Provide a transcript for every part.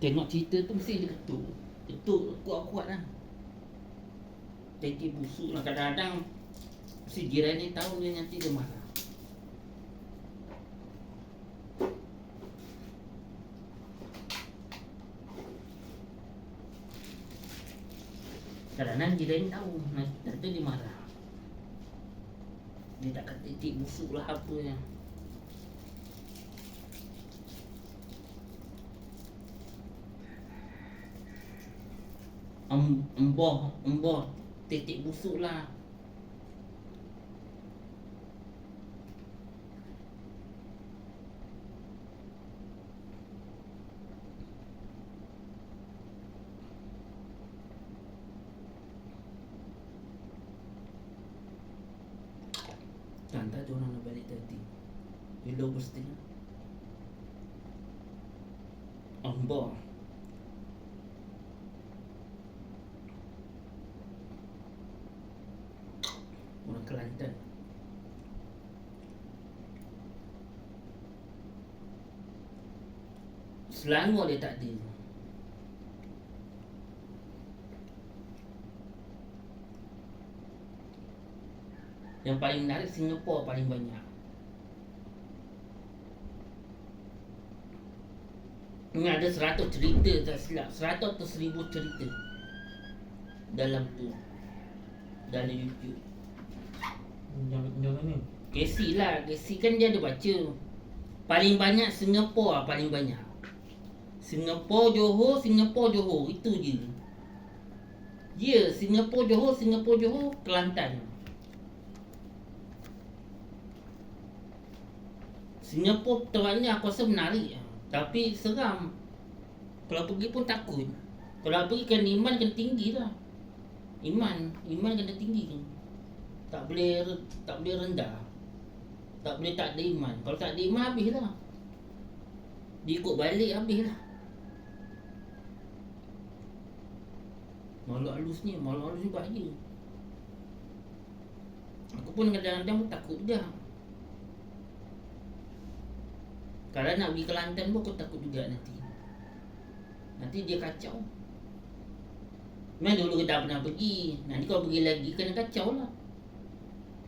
Tengok cerita tu mesti dia ketuk. Ketuk kuat-kuat lah. Tetek busuk lah. Kadang-kadang mesti jiran ni tahu dia, nanti dia marah. Kadang-kadang jiran tahu, nanti dia marah. Dia tak kata tetek busuk lah apa ya. Emboh tetek busuk lah. Tanda tu orang nak balik tadi. Bila pasti emboh. Orang Kelantan. Selangor dia tak ada. Yang paling menarik Singapura paling banyak. Ini ada 100 cerita tak silap, 100 atau 1000 cerita dalam tu, dalam YouTube. Jangan ni. Casey lah, Casey kan dia ada baca. Paling banyak Singapura, paling banyak Singapura, Johor, itu je. Ya, Singapura, Johor, Kelantan. Singapura tempatnya aku rasa menarik, tapi seram. Kalau pergi pun takut. Kalau pergi kena iman kena tinggi lah. Iman kena tinggi kan. Tak boleh rendah. Tak boleh tak ada iman. Kalau tak ada iman habislah. Dia ikut balik habislah. Malu halus ni bahaya. Aku pun kadang-kadang pun takut juga. Kalau nak pergi Kelantan pun aku takut juga nanti. Nanti dia kacau. Memang dulu kita pernah pergi. Nanti kalau pergi lagi kena kacau lah.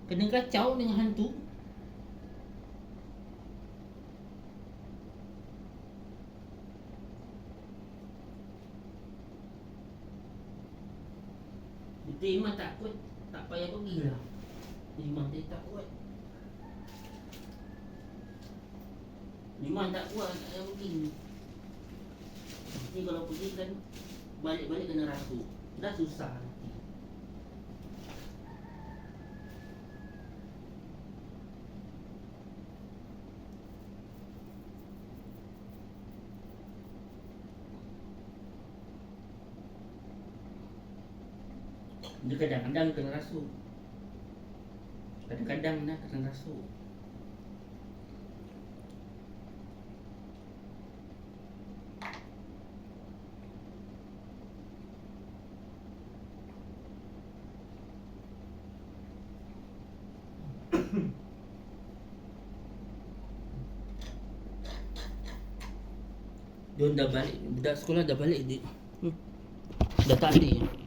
Kena kacau dengan hantu. Kita iman tak kuat, tak payah pergi lah. Iman dia tak kuat. Iman tak kuat, tak payah pergi. Nanti kalau pergi kan balik-balik kena rasuk. Dah susah nanti. Dia kadang-kadang kena rasuk. Kadang-kadang nak kena rasuk. Dia dah balik, budak sekolah dah balik dia. Dah tak ada.